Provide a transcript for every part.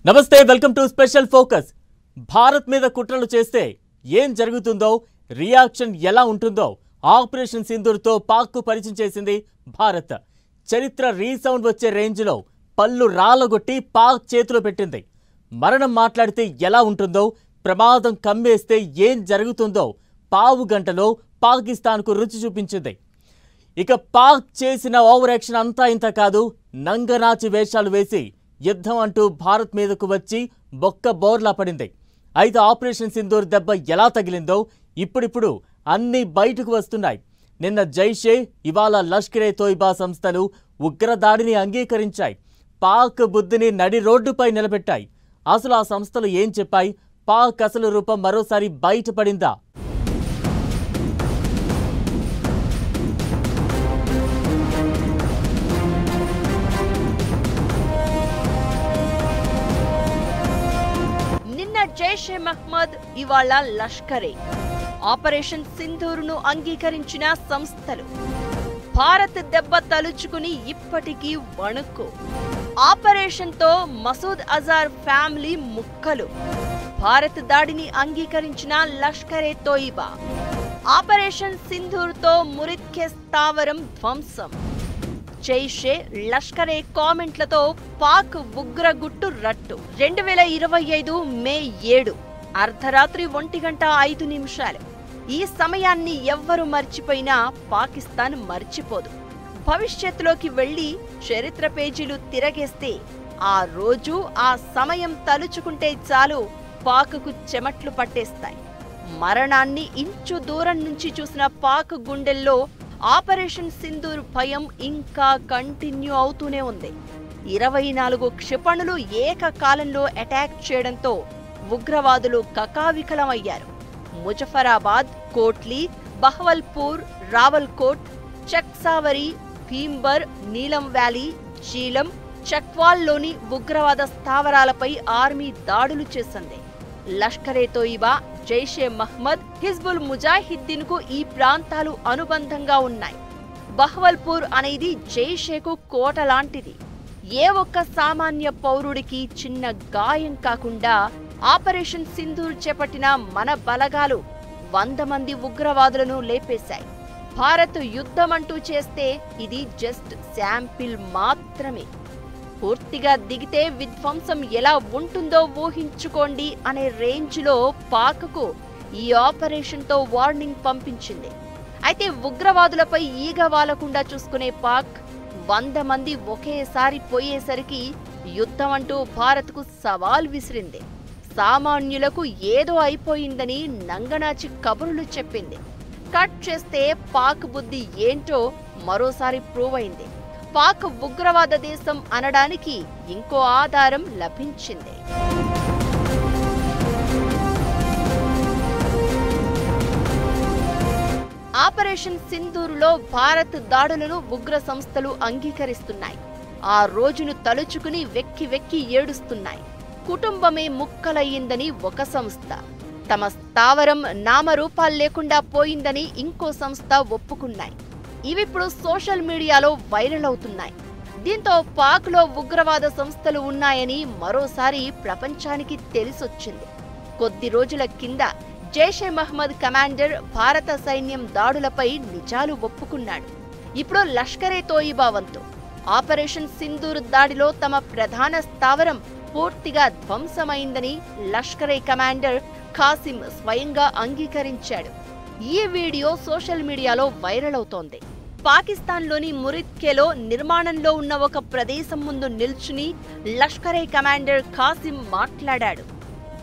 నమస్తే welcome to special focus. Bharat మీద కుట్రలు చేస్తే ఏం జరుగుతుందో, రియాక్షన్ ఎలా ఉంటుందో ఆపరేషన్ సింధూర్తో పాక్కు పరిచయం చేసింది భారత్. చరిత్ర రీసౌండ్ వచ్చే రేంజ్లో పళ్ళు రాలగొట్టి పాక్ చేతిలో పెట్టింది. మరణం మాట్లాడితే ఎలా ఉంటుందో, ప్రమాదం కమ్మేస్తే ఏం జరుగుతుందో పావు గంటలో పాకిస్తాన్కు రుచి చూపించింది. ఇక పాక్ చేసిన ఓవర్ యాక్షన్ అంతా ఇంత కాదు. నంగనాచి వేషాలు వేసి యుద్ధం అంటూ భారత్ మీదకు వచ్చి బొక్క బోర్లా పడింది. అయితే ఆపరేషన్ సింధూర్ దెబ్బ ఎలా తగిలిందో ఇప్పుడిప్పుడు అన్నీ బయటకు వస్తున్నాయి. నిన్న జైషే, ఇవాళ లష్కరే తోయిబా సంస్థలు ఉగ్రదాడిని అంగీకరించాయి. పాక్ బుద్ధిని నడి రోడ్డుపై నిలబెట్టాయి. అసలు ఆ సంస్థలు ఏం చెప్పాయి? పాక్ అసలు రూపం మరోసారి బయటపడిందా? జైషే మహ్మద్, ఇవాళ లష్కరే. ఆపరేషన్ సింధూర్ను అంగీకరించిన సంస్థలు. భారత్ దెబ్బ తలుచుకుని ఇప్పటికీ వణుకు. ఆపరేషన్తో మసూద్ అజార్ ఫ్యామిలీ ముక్కలు. భారత్ దాడిని అంగీకరించిన లష్కరే తోయిబా. ఆపరేషన్ సింధూర్తో మురిత్కే స్థావరం ధ్వంసం. జైషే, లష్కరే కామెంట్లతో పాక్ ఉగ్రగుట్టు రట్టు. 2025 మే 7 అర్ధరాత్రి 1:05. ఈ సమయాన్ని ఎవ్వరు మర్చిపోయినా పాకిస్తాన్ మర్చిపోదు. భవిష్యత్తులోకి వెళ్లి చరిత్ర పేజీలు తిరగేస్తే ఆ రోజు, ఆ సమయం తలుచుకుంటే చాలు పాక్కు చెమట్లు పట్టేస్తాయి. మరణాన్ని ఇంచు దూరం నుంచి చూసిన పాక్ గుండెల్లో ఆపరేషన్ సింధూర్ భయం ఇంకా కంటిన్యూ అవుతూనే ఉంది. 24 క్షిపణులు ఏకకాలంలో అటాక్ చేయడంతో ఉగ్రవాదులు కకావికలమయ్యారు. ముజఫరాబాద్, కోట్లీ, బహవల్పూర్, రావల్కోట్, చక్సావరి, భీంబర్, నీలం వ్యాలీ, జీలం, చక్వాల్లోని ఉగ్రవాద స్థావరాలపై ఆర్మీ దాడులు చేసింది. లష్కరే తోయిబా, జైషే మహ్మద్, హిజ్బుల్ ముజాహిద్దీన్ కు ఈ ప్రాంతాలు అనుబంధంగా ఉన్నాయి. బహవల్పూర్ అనేది జైషేకు కోట లాంటిది. ఏ ఒక్క సామాన్య పౌరుడికి చిన్న గాయం కాకుండా ఆపరేషన్ సింధూర్ చేపట్టిన మన బలగాలు 100 మంది ఉగ్రవాదులను లేపేశాయి. భారత్ యుద్ధమంటూ చేస్తే ఇది జస్ట్ శాంపిల్ మాత్రమే. పూర్తిగా దిగితే విధ్వంసం ఎలా ఉంటుందో ఊహించుకోండి అనే రేంజ్లో పాక్కు ఈ ఆపరేషన్తో వార్నింగ్ పంపించింది. అయితే ఉగ్రవాదులపై ఈగ వాలకుండా చూసుకునే పాక్ 100 మంది ఒకేసారి పోయేసరికి యుద్ధం అంటూ భారత్కు సవాల్ విసిరింది. సామాన్యులకు ఏదో అయిపోయిందని నంగనాచి కబుర్లు చెప్పింది. కట్ చేస్తే పాక్ బుద్ధి ఏంటో మరోసారి ప్రూవ్ అయింది. పాక్ ఉగ్రవాద దేశం అనడానికి ఇంకో ఆధారం లభించింది. ఆపరేషన్ సింధూర్లో భారత్ దాడులను ఉగ్ర సంస్థలు అంగీకరిస్తున్నాయి. ఆ రోజును తలుచుకుని వెక్కి వెక్కి ఏడుస్తున్నాయి. కుటుంబమే ముక్కలయ్యిందని ఒక సంస్థ, తమ స్థావరం నామరూపాల్లేకుండా పోయిందని ఇంకో సంస్థ ఒప్పుకున్నాయి. ఇవిప్పుడు సోషల్ మీడియాలో వైరల్ అవుతున్నాయి. దీంతో పాక్లో ఉగ్రవాద సంస్థలు ఉన్నాయని మరోసారి ప్రపంచానికి తెలిసొచ్చింది. కొద్ది రోజుల కింద జైషే మహ్మద్ కమాండర్ భారత సైన్యం దాడులపై నిజాలు ఒప్పుకున్నాడు. ఇప్పుడు లష్కరే తోయిబా వంతు. ఆపరేషన్ సింధూర్ దాడిలో తమ ప్రధాన స్థావరం పూర్తిగా ధ్వంసమైందని లష్కరే కమాండర్ ఖాసిం స్వయంగా అంగీకరించాడు. ఈ వీడియో సోషల్ మీడియాలో వైరల్ అవుతోంది. పాకిస్తాన్లోని మురిత్కేలో నిర్మాణంలో ఉన్న ఒక ప్రదేశం ముందు నిల్చుని లష్కరే కమాండర్ ఖాసిం మాట్లాడాడు.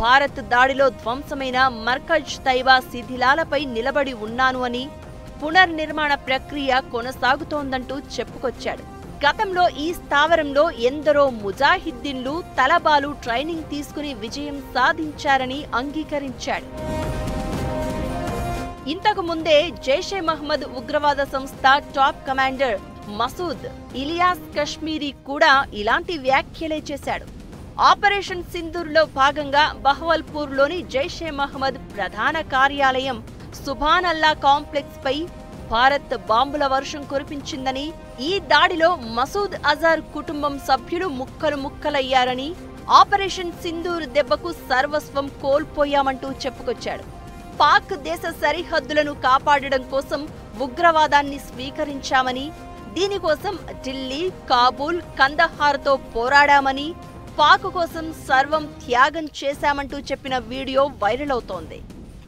భారత్ దాడిలో ధ్వంసమైన మర్కజ్ తైబా శిథిలాలపై నిలబడి ఉన్నాను అని, పునర్నిర్మాణ ప్రక్రియ కొనసాగుతోందంటూ చెప్పుకొచ్చాడు. గతంలో ఈ స్థావరంలో ఎందరో ముజాహిద్దీన్లు, తలబాలు ట్రైనింగ్ తీసుకుని విజయం సాధించారని అంగీకరించాడు. ఇంతకు ముందే జైషే మహ్మద్ ఉగ్రవాద సంస్థ టాప్ కమాండర్ మసూద్ ఇలియాస్ కశ్మీరీ కూడా ఇలాంటి వ్యాఖ్యలే చేశాడు. ఆపరేషన్ సింధూర్లో భాగంగా బహవల్పూర్లోని జైషే మహ్మద్ ప్రధాన కార్యాలయం సుభానల్లా కాంప్లెక్స్ పై భారత్ బాంబుల వర్షం కురిపించిందని, ఈ దాడిలో మసూద్ అజార్ కుటుంబం సభ్యులు ముక్కలు ముక్కలయ్యారని, ఆపరేషన్ సింధూర్ దెబ్బకు సర్వస్వం కోల్పోయామంటూ చెప్పుకొచ్చాడు. పాక్ దేశ సరిహద్దులను కాపాడడం కోసం ఉగ్రవాదాన్ని స్వీకరించామని, దీనికోసం ఢిల్లీ, కాబూల్, కందహార్తో పోరాడామని, పాక్ కోసం సర్వం త్యాగం చేశామంటూ చెప్పిన వీడియో వైరల్ అవుతోంది.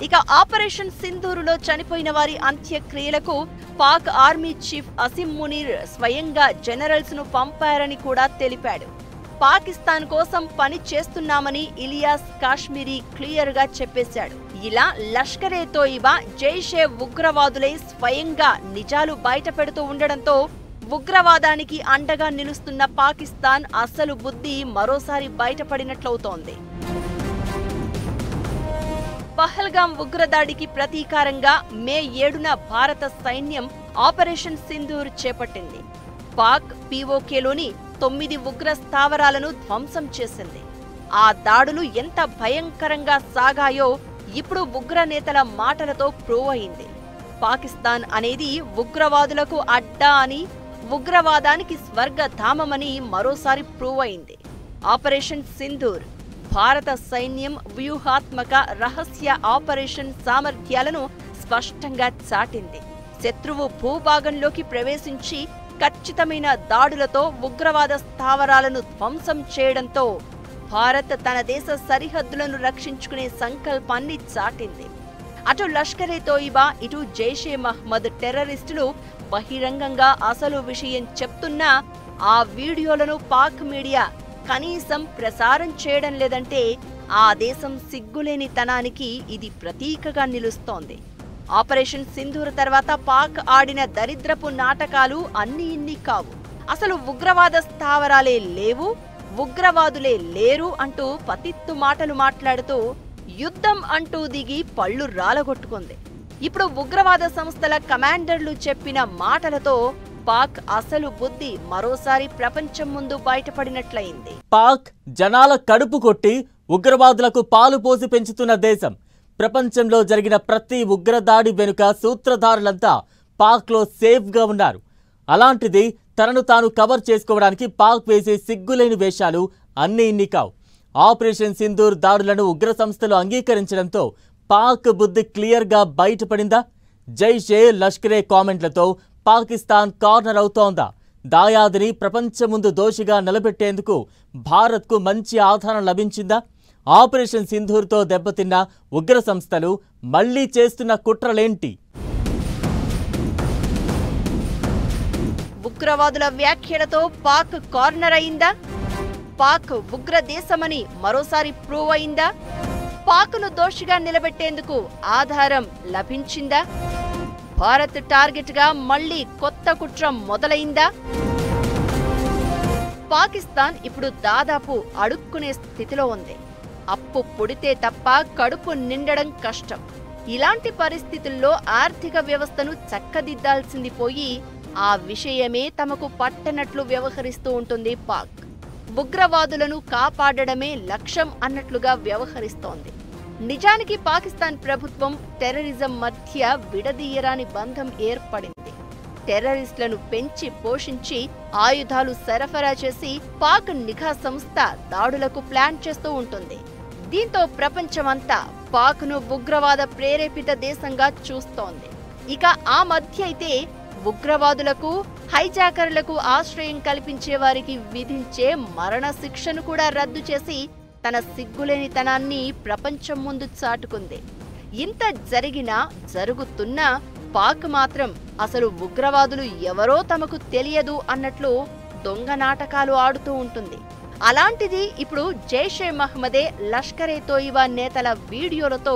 ఇక ఆపరేషన్ సింధూరులో చనిపోయిన వారి అంత్యక్రియలకు పాక్ ఆర్మీ చీఫ్ అసిం మునీర్ స్వయంగా జనరల్స్ ను పంపారని కూడా తెలిపాడు. పాకిస్తాన్ కోసం పని చేస్తున్నామని ఇలియాస్ కాశ్మీరీ క్లియర్ గా చెప్పేశాడు. ఇలా లష్కర్-ఏ-తోయిబా, జైషే ఉగ్రవాదులే స్వయంగా నిజాలు బయట పెడుతూ ఉండడంతో ఉగ్రవాదానికి అండగా నిలుస్తున్న పాకిస్తాన్ అసలు బుద్ధి మరోసారి బయటపడినట్లవుతోంది. పహల్గాం ఉగ్రదాడికి ప్రతీకారంగా మే 7న భారత సైన్యం ఆపరేషన్ సింధూర్ చేపట్టింది. పాక్ పీఓకేలోని 9 ఉగ్ర స్థావరాలను ధ్వంసం చేసింది. ఆ దాడులు ఎంత భయంకరంగా సాగాయో ఇప్పుడు ఉగ్ర నేతల మాటలతో ప్రూవ్ అయింది. పాకిస్తాన్ అనేది ఉగ్రవాదులకు అడ్డా అని, ఉగ్రవాదానికి స్వర్గధామమని మరోసారి ప్రూవ్ అయింది. ఆపరేషన్ సింధూర్ భారత సైన్యం వ్యూహాత్మక రహస్య ఆపరేషన్ సామర్థ్యాలను స్పష్టంగా చాటింది. శత్రువు భూభాగంలోకి ప్రవేశించి ఖచ్చితమైన దాడులతో ఉగ్రవాద స్థావరాలను ధ్వంసం చేయడంతో భారత్ తన దేశ సరిహద్దులను రక్షించుకునే సంకల్పాన్ని చాటింది. అటు లష్కర్-ఏ-తోయిబా, ఇటు జైషే మహ్మద్ టెర్రరిస్టులు బహిరంగంగా అసలు విషయం చెప్తున్నా ఆ వీడియోలను పాక్ మీడియా కనీసం ప్రసారం చేయడం లేదంటే ఆ దేశం సిగ్గులేని తనానికి ఇది ప్రతీకగా నిలుస్తోంది. ఆపరేషన్ సింధూర్ తర్వాత పాక్ ఆడిన దరిద్రపు నాటకాలు అన్నీ ఇన్ని కావు. అసలు ఉగ్రవాద స్థావరాలే లేవు, ఉగ్రవాదులే లేరు అంటూ పతిత్తు మాటలు మాట్లాడుతూ యుద్ధం అంటూ దిగి పళ్ళు రాలగొట్టుకుంది. ఇప్పుడు ఉగ్రవాద సంస్థల కమాండర్లు చెప్పిన మాటలతో పాక్ అసలు బుద్ధి మరోసారి ప్రపంచం ముందు బయటపడినట్లయింది. పాక్ జనాల కడుపు కొట్టి ఉగ్రవాదులకు పాలు పోసి పెంచుతున్న దేశం. ప్రపంచంలో జరిగిన ప్రతి ఉగ్రదాడి వెనుక సూత్రధారులంతా పాక్లో సేఫ్గా ఉన్నారు. అలాంటిది తనను తాను కవర్ చేసుకోవడానికి పాక్ వేసే సిగ్గులేని వేషాలు అన్నీ ఇన్ని కావు. ఆపరేషన్ సింధూర్ దాడులను ఉగ్ర సంస్థలు అంగీకరించడంతో పాక్ బుద్ధి క్లియర్గా బయటపడిందా? జైషే, లష్కరే కామెంట్లతో పాకిస్తాన్ కార్నర్ అవుతోందా? దాయాదిని ప్రపంచం ముందు దోషిగా నిలబెట్టేందుకు భారత్కు మంచి ఆధారం లభించిందా? ఆపరేషన్ సింధూర్తో దెబ్బతిన్న ఉగ్ర సంస్థలు మళ్లీ చేస్తున్న కుట్రలేంటి? ఉగ్రవాదుల వ్యాఖ్యలతో పాక్ కార్నర్ అయిందా? పాక్ ఉగ్ర దేశమని మరోసారి ప్రూవ్ అయిందా? పాక్ను దోషిగా నిలబెట్టేందుకు ఆధారం లభించిందా? భారత్ టార్గెట్గా మళ్లీ కొత్త కుట్ర మొదలైందా? పాకిస్తాన్ ఇప్పుడు దాదాపు అడుక్కునే స్థితిలో ఉంది. అప్పు పుడితే తప్ప కడుపు నిండడం కష్టం. ఇలాంటి పరిస్థితుల్లో ఆర్థిక వ్యవస్థను చక్కదిద్దాల్సింది పోయి ఆ విషయమే తమకు పట్టనట్లు వ్యవహరిస్తూ ఉంటుంది పాక్. ఉగ్రవాదులను కాపాడడమే లక్ష్యం అన్నట్లుగా వ్యవహరిస్తోంది. నిజానికి పాకిస్తాన్ ప్రభుత్వం టెర్రరిజం మధ్య విడదీయరాని బంధం ఏర్పడింది. టెర్రరిస్టులను పెంచి పోషించి ఆయుధాలు సరఫరా చేసి పాక్ నిఘా సంస్థ దాడులకు ప్లాన్ చేస్తూ ఉంటుంది. దీంతో ప్రపంచమంతా పాక్ను ఉగ్రవాద ప్రేరేపిత దేశంగా చూస్తోంది. ఇక ఆ మధ్య అయితే ఉగ్రవాదులకు, హైజాకర్లకు ఆశ్రయం కల్పించే వారికి విధించే మరణ శిక్షను కూడా రద్దు చేసి తన సిగ్గులేనితనాన్ని ప్రపంచం ముందు చాటుకుంది. ఇంత జరిగినా జరుగుతున్నా పాక్ మాత్రం అసలు ఉగ్రవాదులు ఎవరో తమకు తెలియదు అన్నట్లు దొంగ నాటకాలు ఆడుతూ ఉంటుంది. అలాంటిది ఇప్పుడు జైషే మహ్మదే, లష్కర్-ఏ-తోయిబా నేతల వీడియోలతో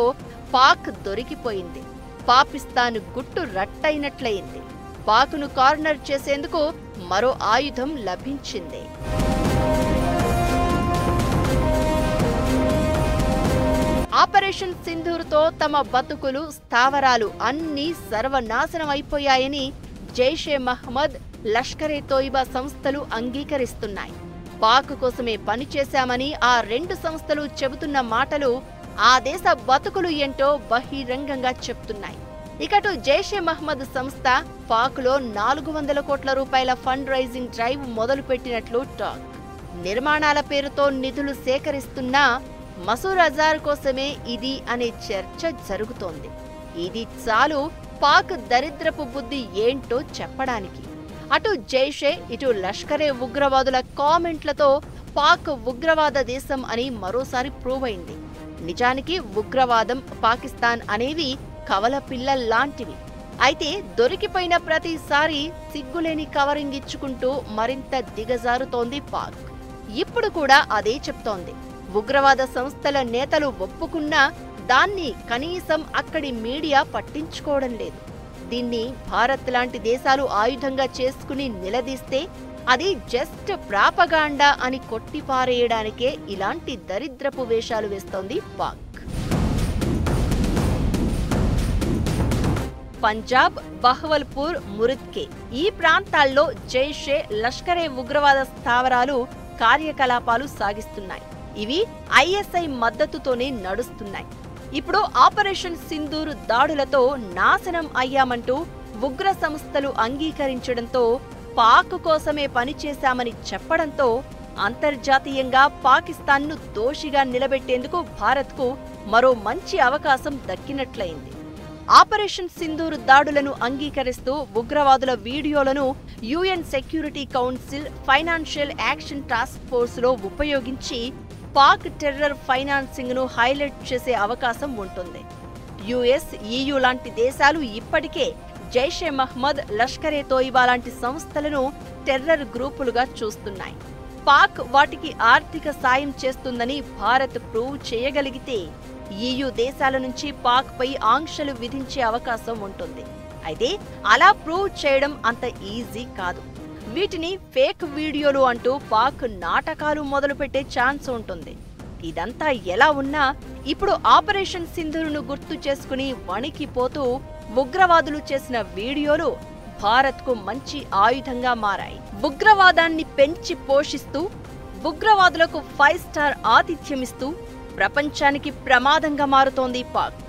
పాక్ దొరికిపోయింది. పాకిస్తాన్ గుట్టు రట్టయినట్లయింది. పాక్ను కార్నర్ చేసేందుకు మరో ఆయుధం లభించింది. ఆపరేషన్ సింధూర్తో తమ బతుకులు, స్థావరాలు అన్నీ సర్వనాశనమైపోయాయని జైషే మహ్మద్, లష్కర్-ఏ-తోయిబా సంస్థలు అంగీకరిస్తున్నాయి. పాక్ కోసమే పనిచేశామని ఆ రెండు సంస్థలు చెబుతున్న మాటలు ఆ దేశ బతుకులు ఏంటో బహిరంగంగా చెప్తున్నాయి. ఇకటు జైషే మహ్మద్ సంస్థ పాక్లో 400 కోట్ల రూపాయల ఫండ్ రైజింగ్ డ్రైవ్ మొదలుపెట్టినట్లు టాక్. నిర్మాణాల పేరుతో నిధులు సేకరిస్తున్నా మసూద్ అజార్ కోసమే ఇది అనే చర్చ జరుగుతోంది. ఇది చాలు పాక్ దరిద్రపు బుద్ధి ఏంటో చెప్పడానికి. అటు జైషే ఇటు లష్కరే ఉగ్రవాదుల కామెంట్లతో పాక్ ఉగ్రవాద దేశం అని మరోసారి ప్రూవ్ అయింది. నిజానికి ఉగ్రవాదం, పాకిస్తాన్ అనేవి కవల పిల్లల్లాంటివి. అయితే దొరికిపోయిన ప్రతిసారి సిగ్గులేని కవరింగ్ ఇచ్చుకుంటూ మరింత దిగజారుతోంది పాక్. ఇప్పుడు కూడా అదే చెప్తోంది. ఉగ్రవాద సంస్థల నేతలు ఒప్పుకున్నా దాన్ని కనీసం అక్కడి మీడియా పట్టించుకోవడం లేదు. దీన్ని భారత్ లాంటి దేశాలు ఆయుధంగా చేసుకుని నిలదీస్తే అది జస్ట్ ప్రాపగాండా అని కొట్టిపారేయడానికే ఇలాంటి దరిద్రపు వేషాలు వేస్తోంది పాక్. పంజాబ్, బహవల్పూర్, మురిద్కే ఈ ప్రాంతాల్లో జైషే, లష్కరే ఉగ్రవాద స్థావరాలు కార్యకలాపాలు సాగిస్తున్నాయి. ఇవి ఐఎస్ఐ మద్దతుతోనే నడుస్తున్నాయి. ఇప్పుడు ఆపరేషన్ సింధూర్ దాడులతో నాశనం అయ్యామంటూ ఉగ్ర సంస్థలు అంగీకరించడంతో, పాక్ కోసమే పనిచేశామని చెప్పడంతో అంతర్జాతీయంగా పాకిస్తాన్ను దోషిగా నిలబెట్టేందుకు భారత్కు మరో మంచి అవకాశం దక్కినట్లయింది. ఆపరేషన్ సింధూర్ దాడులను అంగీకరిస్తూ ఉగ్రవాదుల వీడియోలను UN security council financial action task ఫోర్స్లో ఉపయోగించి పాక్ టెర్రర్ ఫైనాన్సింగ్ ను హైలైట్ చేసే అవకాశం ఉంటుంది. యుఎస్, EU లాంటి దేశాలు ఇప్పటికే జైషే మహ్మద్, లష్కరే తోయిబా లాంటి సంస్థలను టెర్రర్ గ్రూపులుగా చూస్తున్నాయి. పాక్ వాటికి ఆర్థిక సాయం చేస్తుందని భారత్ ప్రూవ్ చేయగలిగితే EU దేశాల నుంచి పాక్ పై ఆంక్షలు విధించే అవకాశం ఉంటుంది. అయితే అలా ప్రూవ్ చేయడం అంత ఈజీ కాదు. వీటిని ఫేక్ వీడియోలు అంటూ పాక్ నాటకాలు మొదలుపెట్టే ఛాన్స్ ఉంటుంది. ఇదంతా ఎలా ఉన్నా ఇప్పుడు ఆపరేషన్ సింధూర్ను గుర్తు చేసుకుని వణికిపోతూ ఉగ్రవాదులు చేసిన వీడియోలు భారత్కు మంచి ఆయుధంగా మారాయి. ఉగ్రవాదాన్ని పెంచి పోషిస్తూ, ఉగ్రవాదులకు 5 స్టార్ ఆతిథ్యమిస్తూ ప్రపంచానికి ప్రమాదంగా మారుతోంది పాక్.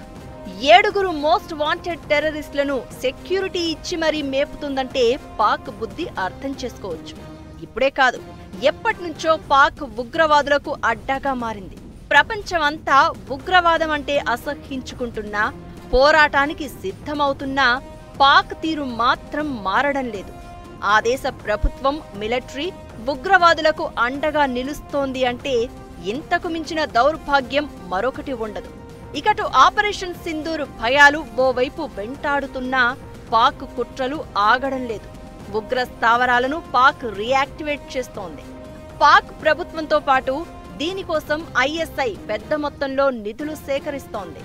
7 మోస్ట్ వాంటెడ్ టెర్రరిస్టులను సెక్యూరిటీ ఇచ్చి మరీ మేపుతుందంటే పాక్ బుద్ధి అర్థం చేసుకోవచ్చు. ఇప్పుడే కాదు, ఎప్పటినుంచో పాక్ ఉగ్రవాదులకు అడ్డాగా మారింది. ప్రపంచమంతా ఉగ్రవాదం అంటే అసహ్యించుకుంటున్నా, పోరాటానికి సిద్ధమవుతున్నా పాక్ తీరు మాత్రం మారడం లేదు. ఆ దేశ ప్రభుత్వం, మిలిటరీ ఉగ్రవాదులకు అండగా నిలుస్తోంది అంటే ఇంతకు మించిన దౌర్భాగ్యం మరొకటి ఉండదు. ఇకటు ఆపరేషన్ సింధూర్ భయాలు ఓవైపు వెంటాడుతున్నా పాక్ కుట్రలు ఆగడం లేదు. ఉగ్ర స్థావరాలను పాక్ రియాక్టివేట్ చేస్తోంది. పాక్ ప్రభుత్వంతో పాటు దీనికోసం ఐఎస్ఐ పెద్ద మొత్తంలో నిధులు సేకరిస్తోంది.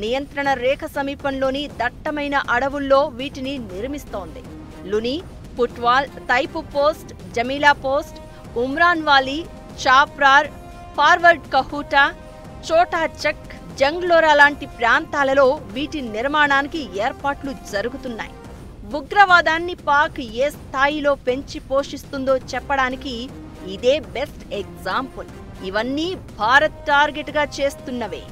నియంత్రణ రేఖ సమీపంలోని దట్టమైన అడవుల్లో వీటిని నిర్మిస్తోంది. లుని, పుట్వాల్, తైపు పోస్ట్, జమీలా పోస్ట్, ఉమ్రాన్ వాలీ, చాప్రార్, ఫార్వర్డ్ కహూటా, చోటా చక్, జంగ్లోరా లాంటి ప్రాంతాలలో వీటి నిర్మాణానికి ఏర్పాట్లు జరుగుతున్నాయి. ఉగ్రవాదాన్ని పాక్ ఏ స్థాయిలో పెంచి పోషిస్తుందో చెప్పడానికి ఇదే బెస్ట్ ఎగ్జాంపుల్. ఇవన్నీ భారత్ టార్గెట్గా చేస్తున్నవే.